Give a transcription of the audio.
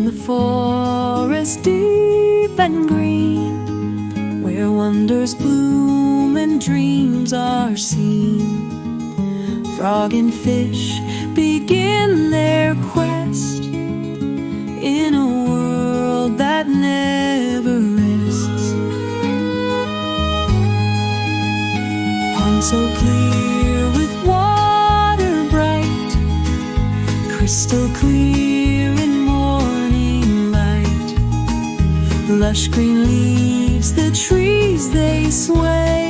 in the forest deep and green, where wonders bloom and dreams are seen. Frog and fish begin their quest in a world that never rests. Pond so clear with water bright, crystal clear in morning light. Lush green leaves, the trees they sway,